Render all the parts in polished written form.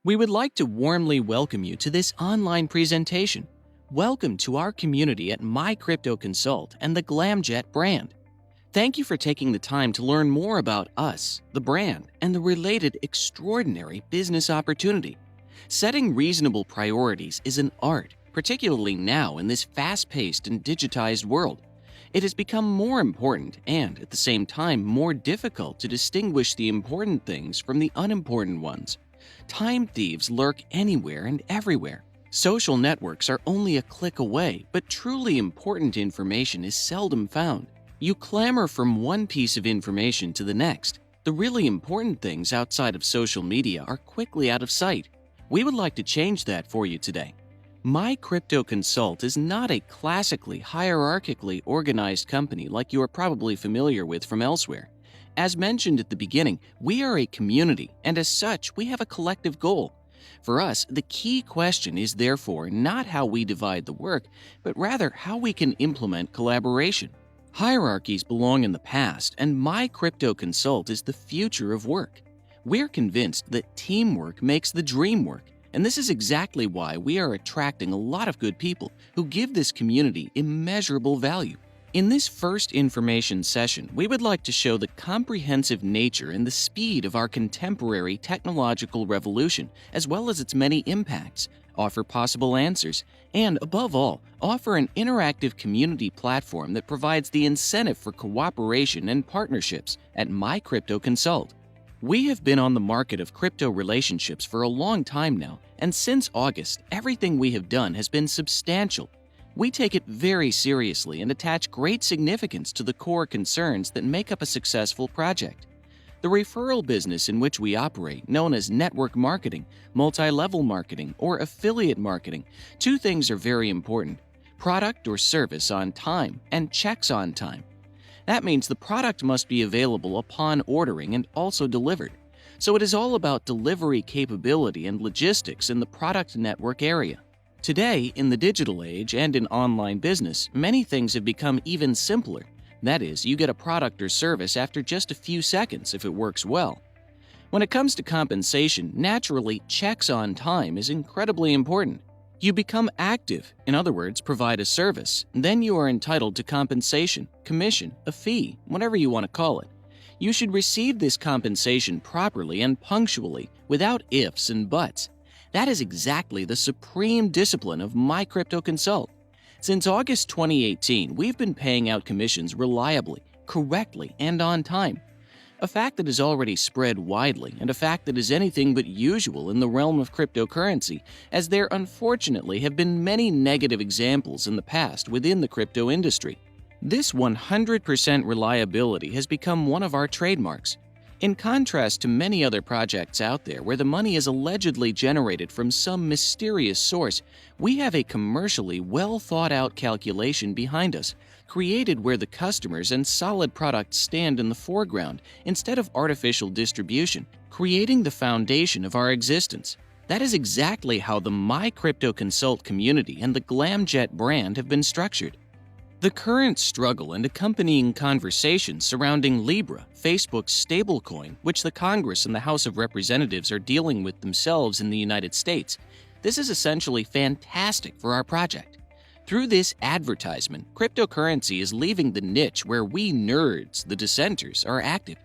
We would like to warmly welcome you to this online presentation. Welcome to our community at My Crypto Consult and the GlamJet brand. Thank you for taking the time to learn more about us, the brand, and the related extraordinary business opportunity. Setting reasonable priorities is an art, particularly now in this fast-paced and digitized world. It has become more important and, at the same time, more difficult to distinguish the important things from the unimportant ones. Time thieves lurk anywhere and everywhere. Social networks are only a click away, but truly important information is seldom found. You clamor from one piece of information to the next. The really important things outside of social media are quickly out of sight. We would like to change that for you today. My Crypto Consult is not a classically hierarchically organized company like you are probably familiar with from elsewhere. As mentioned at the beginning, we are a community, and as such, we have a collective goal. For us, the key question is therefore not how we divide the work, but rather how we can implement collaboration. Hierarchies belong in the past, and My Crypto Consult is the future of work. We're convinced that teamwork makes the dream work, and this is exactly why we are attracting a lot of good people who give this community immeasurable value. In this first information session, we would like to show the comprehensive nature and the speed of our contemporary technological revolution, as well as its many impacts, offer possible answers, and above all, offer an interactive community platform that provides the incentive for cooperation and partnerships at My Crypto Consult. We have been on the market of crypto relationships for a long time now, and since August, everything we have done has been substantial. We take it very seriously and attach great significance to the core concerns that make up a successful project. The referral business in which we operate, known as network marketing, multi-level marketing, or affiliate marketing, two things are very important: product or service on time and checks on time. That means the product must be available upon ordering and also delivered. So it is all about delivery capability and logistics in the product network area. Today, in the digital age and in online business, many things have become even simpler. That is, you get a product or service after just a few seconds if it works well. When it comes to compensation, naturally, checks on time is incredibly important. You become active, in other words, provide a service, then you are entitled to compensation, commission, a fee, whatever you want to call it. You should receive this compensation properly and punctually, without ifs and buts. That is exactly the supreme discipline of My Crypto Consult. Since August 2018, we've been paying out commissions reliably, correctly, and on time. A fact that has already spread widely, and a fact that is anything but usual in the realm of cryptocurrency, as there unfortunately have been many negative examples in the past within the crypto industry. This 100% reliability has become one of our trademarks. In contrast to many other projects out there where the money is allegedly generated from some mysterious source, we have a commercially well-thought-out calculation behind us, created where the customers and solid products stand in the foreground instead of artificial distribution, creating the foundation of our existence. That is exactly how the My Crypto Consult community and the GlamJet brand have been structured. The current struggle and accompanying conversations surrounding Libra, Facebook's stablecoin, which the Congress and the House of Representatives are dealing with themselves in the United States, this is essentially fantastic for our project. Through this advertisement, cryptocurrency is leaving the niche where we nerds, the dissenters, are active.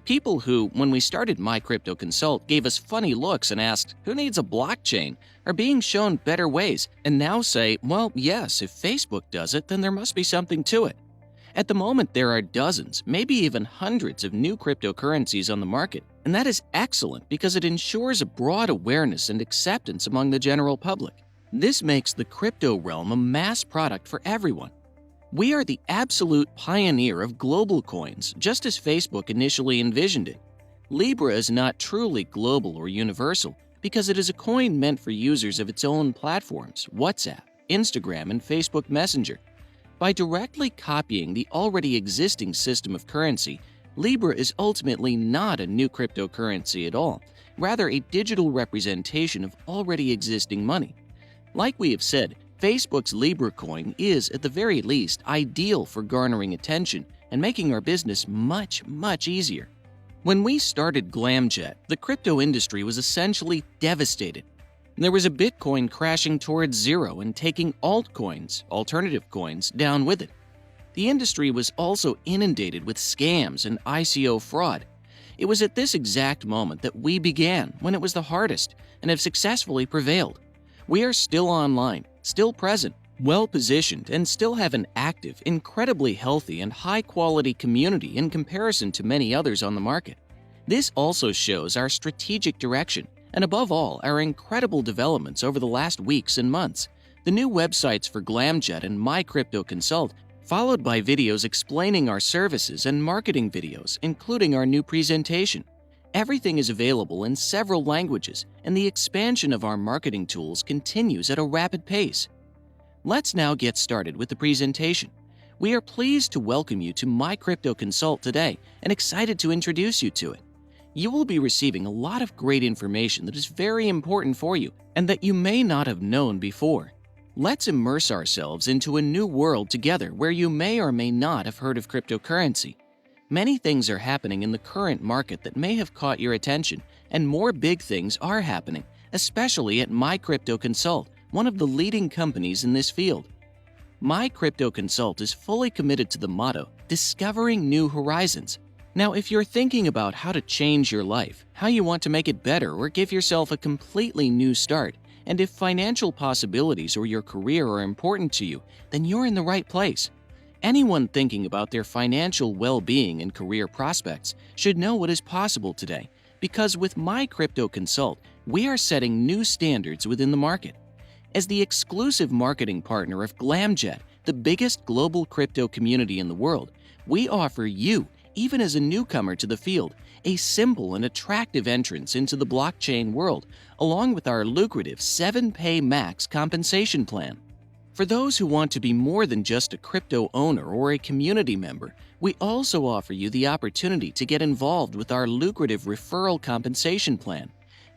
People who, when we started My Crypto Consult, gave us funny looks and asked, "Who needs a blockchain?" are being shown better ways and now say, well, yes, if Facebook does it, then there must be something to it. At the moment, there are dozens, maybe even hundreds of new cryptocurrencies on the market, and that is excellent because it ensures a broad awareness and acceptance among the general public. This makes the crypto realm a mass product for everyone. We are the absolute pioneer of global coins, just as Facebook initially envisioned it. Libra is not truly global or universal because it is a coin meant for users of its own platforms, WhatsApp, Instagram, and Facebook Messenger. By directly copying the already existing system of currency, Libra is ultimately not a new cryptocurrency at all, rather a digital representation of already existing money. Like we have said, Facebook's Libra coin is, at the very least, ideal for garnering attention and making our business much, much easier. When we started GlamJet, the crypto industry was essentially devastated. There was a Bitcoin crashing towards zero and taking altcoins, alternative coins, down with it. The industry was also inundated with scams and ICO fraud. It was at this exact moment that we began, when it was the hardest, and have successfully prevailed. We are still online, still present, well-positioned, and still have an active, incredibly healthy, and high-quality community in comparison to many others on the market. This also shows our strategic direction, and above all, our incredible developments over the last weeks and months. The new websites for GlamJet and MyCryptoConsult, followed by videos explaining our services and marketing videos, including our new presentation. Everything is available in several languages, and the expansion of our marketing tools continues at a rapid pace. Let's now get started with the presentation. We are pleased to welcome you to MyCryptoConsult today and excited to introduce you to it. You will be receiving a lot of great information that is very important for you and that you may not have known before. Let's immerse ourselves into a new world together where you may or may not have heard of cryptocurrency. Many things are happening in the current market that may have caught your attention, and more big things are happening, especially at MyCryptoConsult, one of the leading companies in this field. MyCryptoConsult is fully committed to the motto, discovering new horizons. Now, if you're thinking about how to change your life, how you want to make it better or give yourself a completely new start, and if financial possibilities or your career are important to you, then you're in the right place. Anyone thinking about their financial well-being and career prospects should know what is possible today, because with MyCryptoConsult, we are setting new standards within the market. As the exclusive marketing partner of GlamJet, the biggest global crypto community in the world, we offer you, even as a newcomer to the field, a simple and attractive entrance into the blockchain world, along with our lucrative 7-Pay Max compensation plan. For those who want to be more than just a crypto owner or a community member, we also offer you the opportunity to get involved with our lucrative referral compensation plan.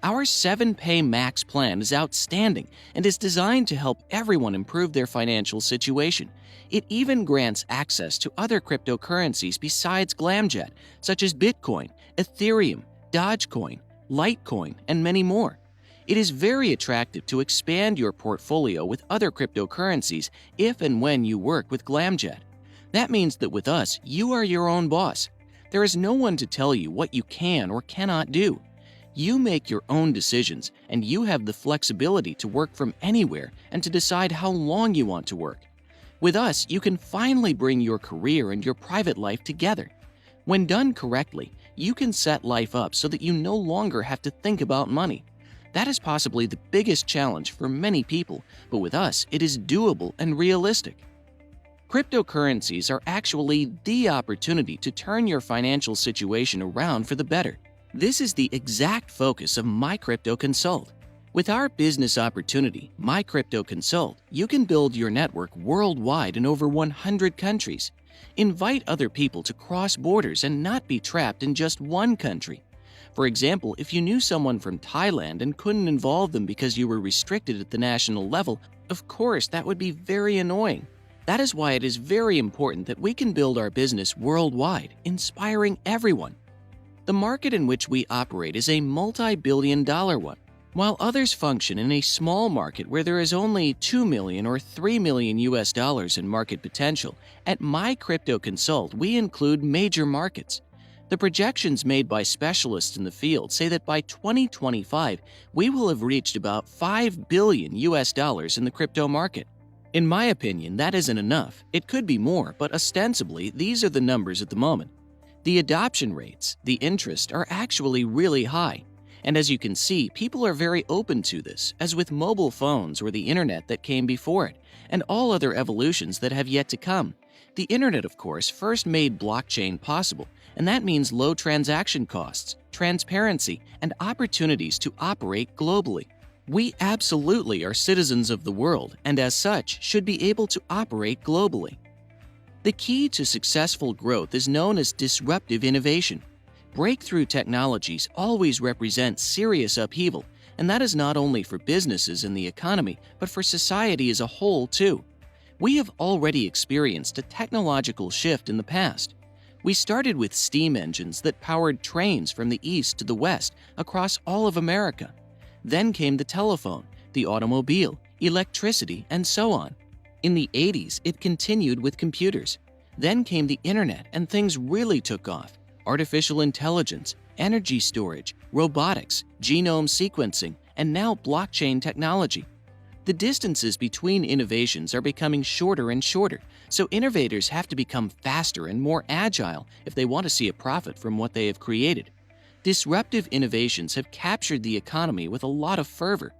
Our 7-Pay Max plan is outstanding and is designed to help everyone improve their financial situation. It even grants access to other cryptocurrencies besides GlamJet, such as Bitcoin, Ethereum, Dogecoin, Litecoin, and many more. It is very attractive to expand your portfolio with other cryptocurrencies if and when you work with GlamJet. That means that with us, you are your own boss. There is no one to tell you what you can or cannot do. You make your own decisions, and you have the flexibility to work from anywhere and to decide how long you want to work. With us, you can finally bring your career and your private life together. When done correctly, you can set life up so that you no longer have to think about money. That is possibly the biggest challenge for many people, but with us, it is doable and realistic. Cryptocurrencies are actually the opportunity to turn your financial situation around for the better. This is the exact focus of MyCryptoConsult. With our business opportunity, MyCryptoConsult, you can build your network worldwide in over 100 countries. Invite other people to cross borders and not be trapped in just one country. For example, if you knew someone from Thailand and couldn't involve them because you were restricted at the national level, of course that would be very annoying. That is why it is very important that we can build our business worldwide, inspiring everyone. The market in which we operate is a multi-billion-dollar one, while others function in a small market where there is only $2 million or $3 million in market potential. At MyCryptoConsult, we include major markets. The projections made by specialists in the field say that by 2025, we will have reached about $5 billion in the crypto market. In my opinion, that isn't enough. It could be more, but ostensibly, these are the numbers at the moment. The adoption rates, the interest, are actually really high. And as you can see, people are very open to this, as with mobile phones or the internet that came before it, and all other evolutions that have yet to come. The internet, of course, first made blockchain possible, and that means low transaction costs, transparency, and opportunities to operate globally. We absolutely are citizens of the world, and as such, should be able to operate globally. The key to successful growth is known as disruptive innovation. Breakthrough technologies always represent serious upheaval, and that is not only for businesses and the economy, but for society as a whole too. We have already experienced a technological shift in the past. We started with steam engines that powered trains from the east to the west across all of America. Then came the telephone, the automobile, electricity, and so on. In the 80s, it continued with computers. Then came the internet and things really took off. Artificial intelligence, energy storage, robotics, genome sequencing, and now blockchain technology. The distances between innovations are becoming shorter and shorter, so innovators have to become faster and more agile if they want to see a profit from what they have created. Disruptive innovations have captured the economy with a lot of fervor.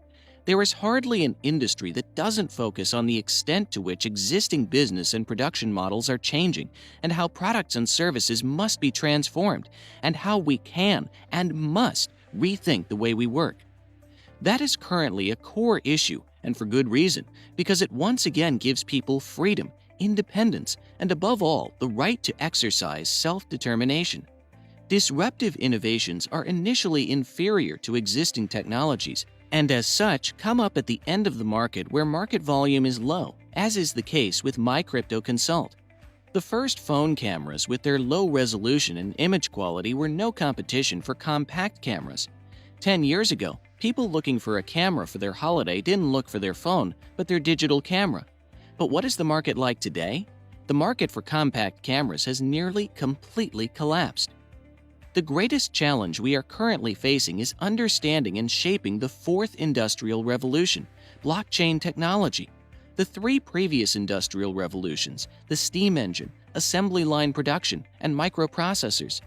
There is hardly an industry that doesn't focus on the extent to which existing business and production models are changing, and how products and services must be transformed, and how we can and must rethink the way we work. That is currently a core issue, and for good reason, because it once again gives people freedom, independence, and above all, the right to exercise self-determination. Disruptive innovations are initially inferior to existing technologies, and as such come up at the end of the market where market volume is low, as is the case with MyCryptoConsult. The first phone cameras with their low resolution and image quality were no competition for compact cameras. 10 years ago, people looking for a camera for their holiday didn't look for their phone, but their digital camera. But what is the market like today? The market for compact cameras has nearly completely collapsed. The greatest challenge we are currently facing is understanding and shaping the fourth industrial revolution, blockchain technology. The three previous industrial revolutions, the steam engine, assembly line production, and microprocessors.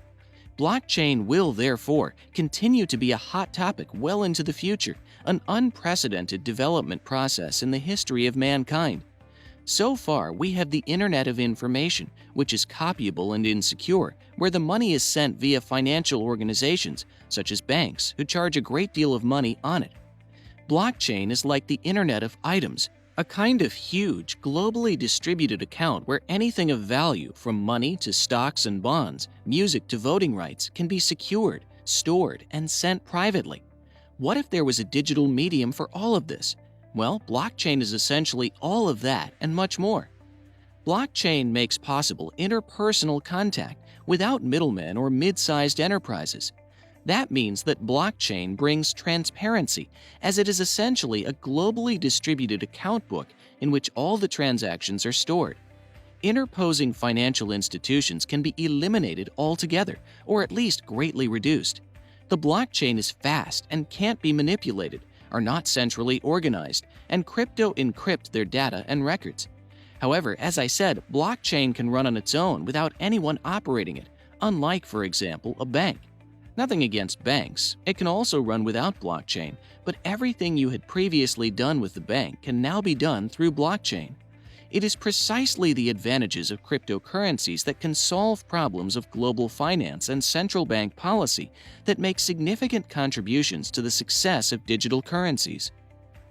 Blockchain will, therefore, continue to be a hot topic well into the future, an unprecedented development process in the history of mankind. So far, we have the Internet of Information, which is copyable and insecure, where the money is sent via financial organizations, such as banks, who charge a great deal of money on it. Blockchain is like the Internet of Items, a kind of huge, globally distributed account where anything of value, from money to stocks and bonds, music to voting rights, can be secured, stored, and sent privately. What if there was a digital medium for all of this? Well, blockchain is essentially all of that and much more. Blockchain makes possible interpersonal contact without middlemen or mid-sized enterprises. That means that blockchain brings transparency, as it is essentially a globally distributed account book in which all the transactions are stored. Interposing financial institutions can be eliminated altogether, or at least greatly reduced. The blockchain is fast and can't be manipulated, are not centrally organized, and crypto encrypt their data and records. However, as I said, blockchain can run on its own without anyone operating it, unlike, for example, a bank. Nothing against banks. It can also run without blockchain, but everything you had previously done with the bank can now be done through blockchain. It is precisely the advantages of cryptocurrencies that can solve problems of global finance and central bank policy that make significant contributions to the success of digital currencies.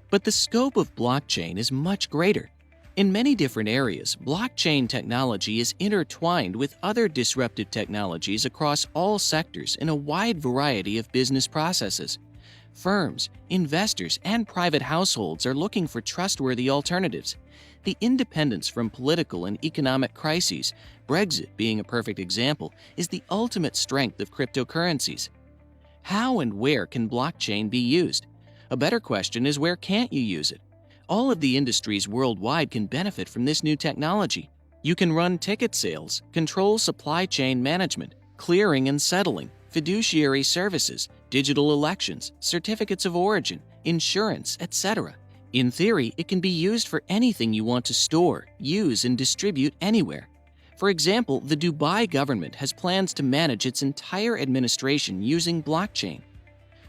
But the scope of blockchain is much greater. In many different areas, blockchain technology is intertwined with other disruptive technologies across all sectors in a wide variety of business processes. Firms, investors, and private households are looking for trustworthy alternatives. The independence from political and economic crises, Brexit being a perfect example, is the ultimate strength of cryptocurrencies. How and where can blockchain be used? A better question is, where can't you use it? All of the industries worldwide can benefit from this new technology. You can run ticket sales, control supply chain management, clearing and settling, fiduciary services, digital elections, certificates of origin, insurance, etc. In theory, it can be used for anything you want to store, use, and distribute anywhere. For example, the Dubai government has plans to manage its entire administration using blockchain.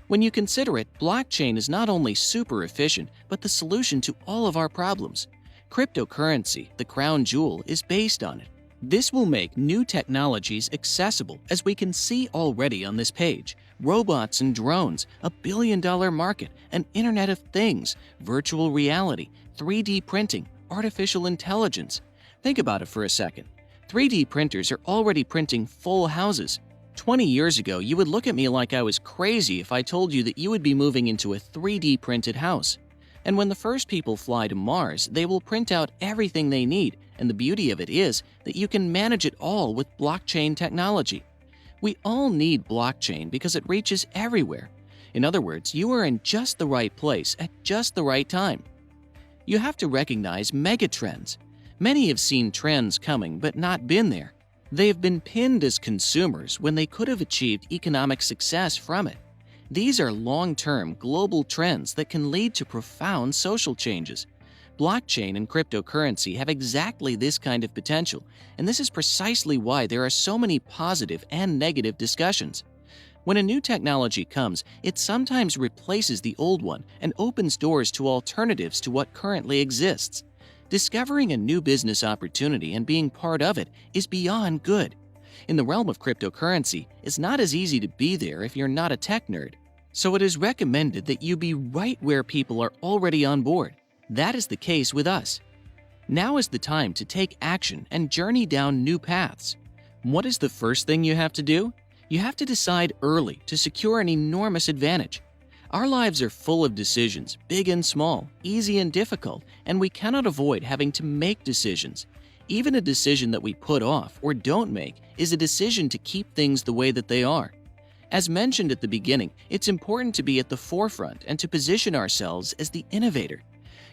When you consider it, blockchain is not only super efficient, but the solution to all of our problems. Cryptocurrency, the crown jewel, is based on it. This will make new technologies accessible, as we can see already on this page. Robots and drones, a billion-dollar market, an Internet of Things, virtual reality, 3D printing, artificial intelligence. Think about it for a second. 3D printers are already printing full houses. 20 years ago, you would look at me like I was crazy if I told you that you would be moving into a 3D printed house. And when the first people fly to Mars, they will print out everything they need, and the beauty of it is that you can manage it all with blockchain technology. We all need blockchain because it reaches everywhere. In other words, you are in just the right place at just the right time. You have to recognize megatrends. Many have seen trends coming but not been there. They have been pinned as consumers when they could have achieved economic success from it. These are long-term global trends that can lead to profound social changes. Blockchain and cryptocurrency have exactly this kind of potential, and this is precisely why there are so many positive and negative discussions. When a new technology comes, it sometimes replaces the old one and opens doors to alternatives to what currently exists. Discovering a new business opportunity and being part of it is beyond good. In the realm of cryptocurrency, it's not as easy to be there if you're not a tech nerd. So it is recommended that you be right where people are already on board. That is the case with us. Now is the time to take action and journey down new paths. What is the first thing you have to do? You have to decide early to secure an enormous advantage. Our lives are full of decisions, big and small, easy and difficult, and we cannot avoid having to make decisions. Even a decision that we put off or don't make is a decision to keep things the way that they are. As mentioned at the beginning, it's important to be at the forefront and to position ourselves as the innovator.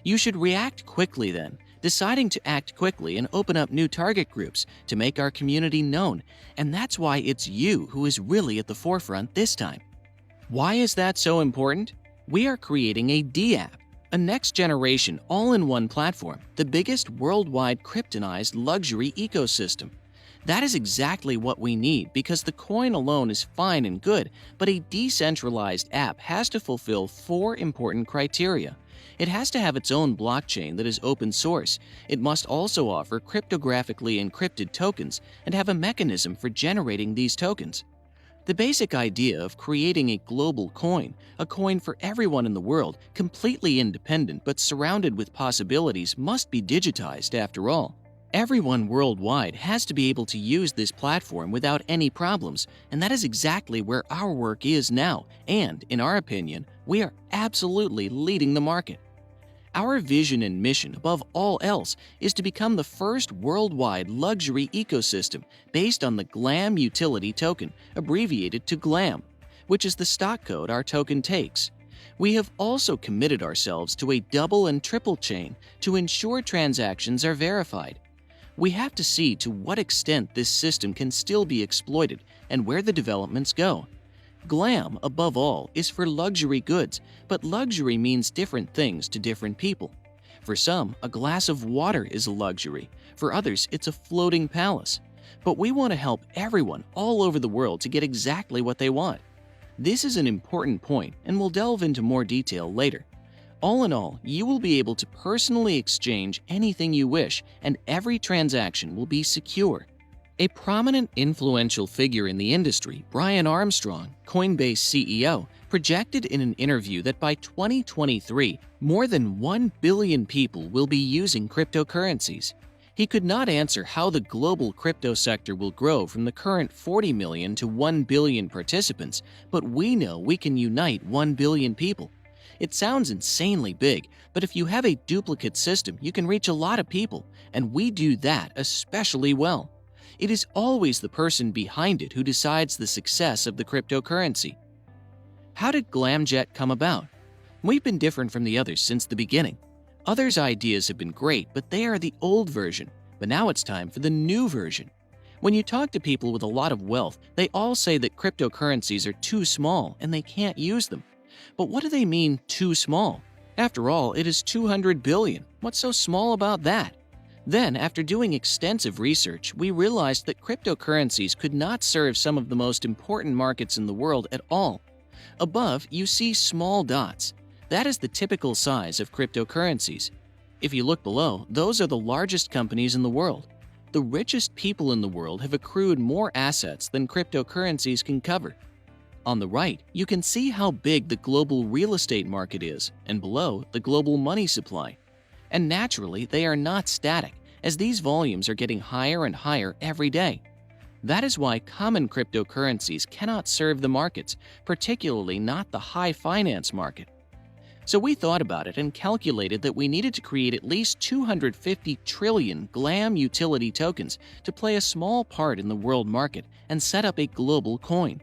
You should react quickly then, deciding to act quickly and open up new target groups to make our community known, and that's why it's you who is really at the forefront this time. Why is that so important? We are creating a D-app, a next-generation all-in-one platform, the biggest worldwide Cryptonized Luxury Ecosystem. That is exactly what we need because the coin alone is fine and good, but a decentralized app has to fulfill 4 important criteria. It has to have its own blockchain that is open source. It must also offer cryptographically encrypted tokens and have a mechanism for generating these tokens. The basic idea of creating a global coin, a coin for everyone in the world, completely independent but surrounded with possibilities, must be digitized after all. Everyone worldwide has to be able to use this platform without any problems, and that is exactly where our work is now, and, in our opinion, we are absolutely leading the market. Our vision and mission, above all else, is to become the first worldwide luxury ecosystem based on the GLAM utility token, abbreviated to GLAM, which is the stock code our token takes. We have also committed ourselves to a double and triple chain to ensure transactions are verified. We have to see to what extent this system can still be exploited and where the developments go. GLAM, above all, is for luxury goods, but luxury means different things to different people. For some, a glass of water is a luxury. For others, it's a floating palace. But we want to help everyone all over the world to get exactly what they want. This is an important point, and we'll delve into more detail later. All in all, you will be able to personally exchange anything you wish, and every transaction will be secure. A prominent influential figure in the industry, Brian Armstrong, Coinbase CEO, projected in an interview that by 2023, more than 1 billion people will be using cryptocurrencies. He could not answer how the global crypto sector will grow from the current 40 million to 1 billion participants, but we know we can unite 1 billion people. It sounds insanely big, but if you have a duplicate system, you can reach a lot of people, and we do that especially well. It is always the person behind it who decides the success of the cryptocurrency. How did GlamJet come about? We've been different from the others since the beginning. Others' ideas have been great, but they are the old version. But now it's time for the new version. When you talk to people with a lot of wealth, they all say that cryptocurrencies are too small and they can't use them. But what do they mean, too small? After all, it is 200 billion. What's so small about that? Then, after doing extensive research, we realized that cryptocurrencies could not serve some of the most important markets in the world at all. Above, you see small dots. That is the typical size of cryptocurrencies. If you look below, those are the largest companies in the world. The richest people in the world have accrued more assets than cryptocurrencies can cover. On the right, you can see how big the global real estate market is, and below, the global money supply. And naturally, they are not static, as these volumes are getting higher and higher every day. That is why common cryptocurrencies cannot serve the markets, particularly not the high finance market. So we thought about it and calculated that we needed to create at least 250 trillion GLAM utility tokens to play a small part in the world market and set up a global coin.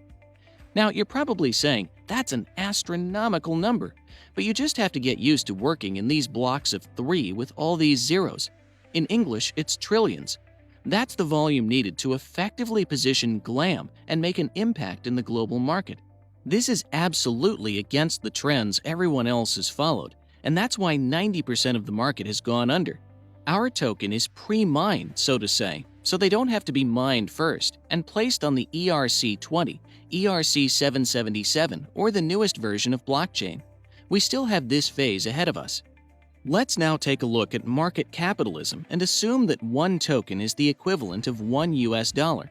Now, you're probably saying, that's an astronomical number, but you just have to get used to working in these blocks of 3 with all these zeros. In English, it's trillions. That's the volume needed to effectively position GLAM and make an impact in the global market. This is absolutely against the trends everyone else has followed, and that's why 90% of the market has gone under. Our token is pre-mined, so to say, so they don't have to be mined first and placed on the ERC-20, ERC-777, or the newest version of blockchain. We still have this phase ahead of us. Let's now take a look at market capitalism and assume that one token is the equivalent of $1.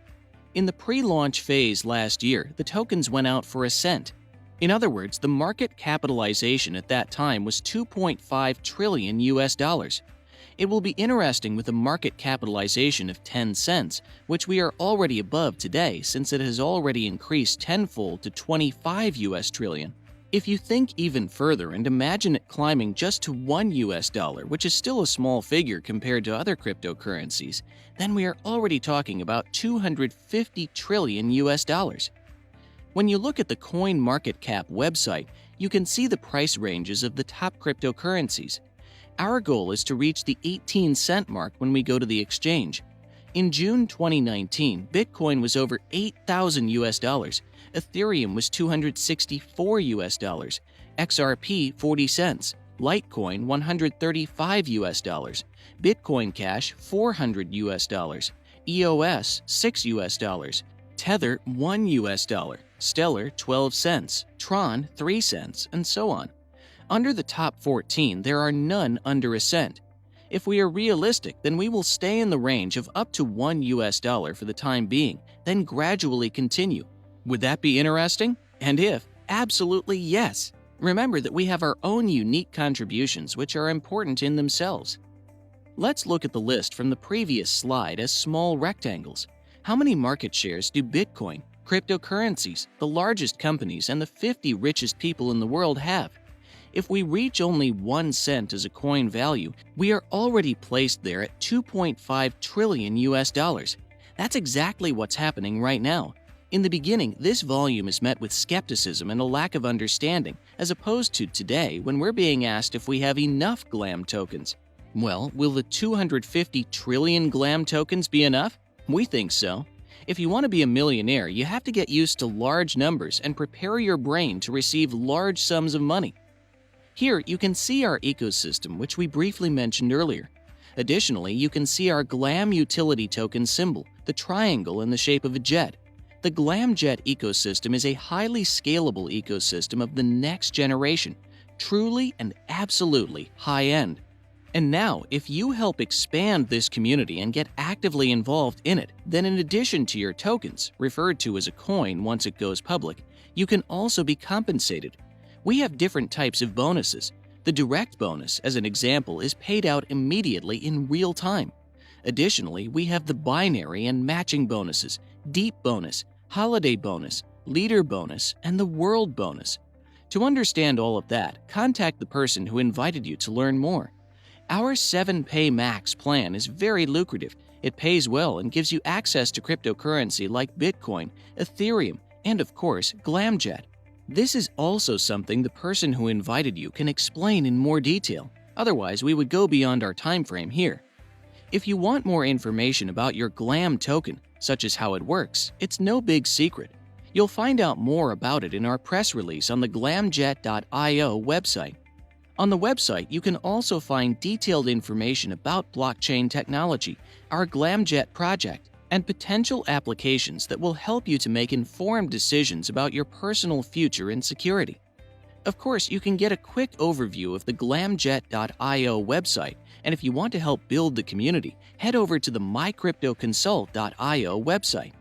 In the pre-launch phase last year, the tokens went out for a cent. In other words, the market capitalization at that time was $2.5 trillion. It will be interesting with a market capitalization of 10 cents, which we are already above today since it has already increased tenfold to 25 trillion. If you think even further and imagine it climbing just to $1, which is still a small figure compared to other cryptocurrencies, then we are already talking about 250 trillion. When you look at the CoinMarketCap website, you can see the price ranges of the top cryptocurrencies. Our goal is to reach the 18-cent mark when we go to the exchange. In June 2019, Bitcoin was over $8,000, Ethereum was $264, XRP 40 cents, Litecoin $135, Bitcoin Cash $400, EOS $6, Tether $1, Stellar 12 cents, Tron 3 cents, and so on. Under the top 14, there are none under a cent. If we are realistic, then we will stay in the range of up to $1 for the time being, then gradually continue. Would that be interesting? And if, absolutely yes. Remember that we have our own unique contributions which are important in themselves. Let's look at the list from the previous slide as small rectangles. How many market shares do Bitcoin, cryptocurrencies, the largest companies, and the 50 richest people in the world have? If we reach only 1 cent as a coin value, we are already placed there at $2.5 trillion. That's exactly what's happening right now. In the beginning, this volume is met with skepticism and a lack of understanding, as opposed to today when we're being asked if we have enough GLAM tokens. Well, will the 250 trillion GLAM tokens be enough? We think so. If you want to be a millionaire, you have to get used to large numbers and prepare your brain to receive large sums of money. Here, you can see our ecosystem, which we briefly mentioned earlier. Additionally, you can see our GLAM utility token symbol, the triangle in the shape of a jet. The GlamJet ecosystem is a highly scalable ecosystem of the next generation, truly and absolutely high-end. And now, if you help expand this community and get actively involved in it, then in addition to your tokens, referred to as a coin once it goes public, you can also be compensated. We have different types of bonuses. The direct bonus, as an example, is paid out immediately in real time. Additionally, we have the binary and matching bonuses, deep bonus, holiday bonus, leader bonus, and the world bonus. To understand all of that, contact the person who invited you to learn more. Our 7-Pay Max plan is very lucrative. It pays well and gives you access to cryptocurrency like Bitcoin, Ethereum, and of course, GlamJet. This is also something the person who invited you can explain in more detail. Otherwise, we would go beyond our time frame here. If you want more information about your GLAM token, such as how it works, it's no big secret. You'll find out more about it in our press release on the glamjet.io website. On the website, you can also find detailed information about blockchain technology, our GlamJet project, and potential applications that will help you to make informed decisions about your personal future and security. Of course, you can get a quick overview of the glamjet.io website, and if you want to help build the community, head over to the mycryptoconsult.io website.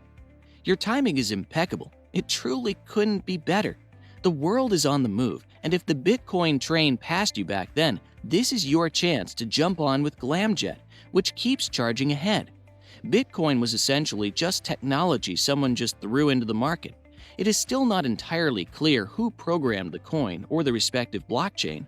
Your timing is impeccable. It truly couldn't be better. The world is on the move, and if the Bitcoin train passed you back then, this is your chance to jump on with GlamJet, which keeps charging ahead. Bitcoin was essentially just technology someone just threw into the market. It is still not entirely clear who programmed the coin or the respective blockchain.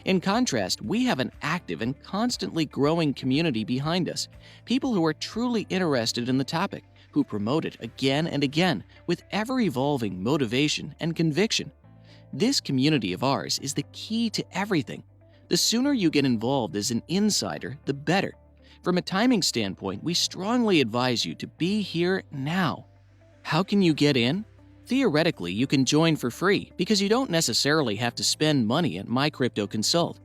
In contrast, we have an active and constantly growing community behind us, people who are truly interested in the topic, who promote it again and again with ever-evolving motivation and conviction. This community of ours is the key to everything. The sooner you get involved as an insider, the better. From a timing standpoint, we strongly advise you to be here now. How can you get in? Theoretically, you can join for free because you don't necessarily have to spend money at MyCryptoConsult.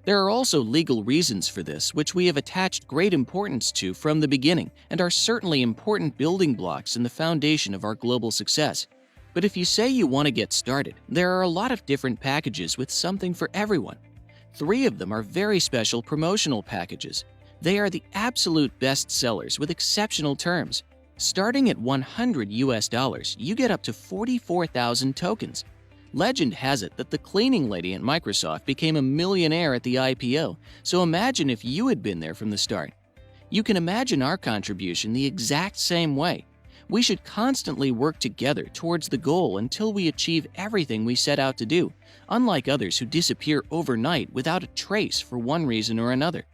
There are also legal reasons for this, which we have attached great importance to from the beginning and are certainly important building blocks in the foundation of our global success. But if you say you want to get started, there are a lot of different packages with something for everyone. 3 of them are very special promotional packages. They are the absolute best sellers with exceptional terms. Starting at $100, you get up to 44,000 tokens. Legend has it that the cleaning lady at Microsoft became a millionaire at the IPO, so imagine if you had been there from the start. You can imagine our contribution the exact same way. We should constantly work together towards the goal until we achieve everything we set out to do, unlike others who disappear overnight without a trace for one reason or another.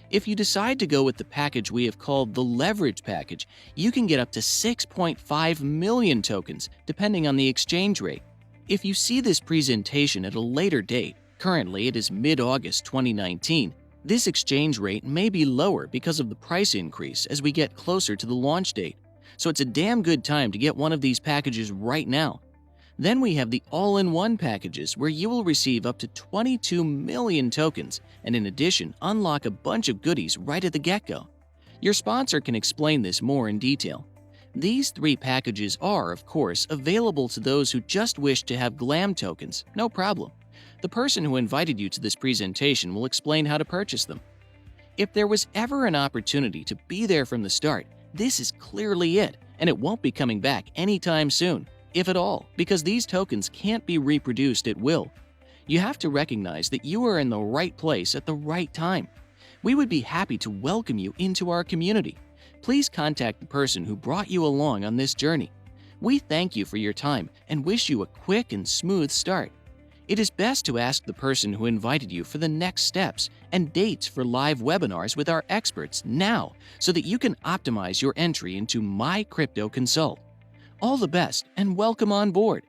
If you decide to go with the package we have called the leverage package, you can get up to 6.5 million tokens, depending on the exchange rate. If you see this presentation at a later date, currently it is mid-August 2019, this exchange rate may be lower because of the price increase as we get closer to the launch date. So it's a damn good time to get one of these packages right now. Then we have the all-in-one packages where you will receive up to 22 million tokens and in addition unlock a bunch of goodies right at the get-go. Your sponsor can explain this more in detail. These 3 packages are, of course, available to those who just wish to have Glam tokens, no problem. The person who invited you to this presentation will explain how to purchase them. If there was ever an opportunity to be there from the start, this is clearly it, and it won't be coming back anytime soon, if at all, because these tokens can't be reproduced at will. You have to recognize that you are in the right place at the right time. We would be happy to welcome you into our community. Please contact the person who brought you along on this journey. We thank you for your time and wish you a quick and smooth start. It is best to ask the person who invited you for the next steps and dates for live webinars with our experts now so that you can optimize your entry into MyCryptoConsult. All the best and welcome on board.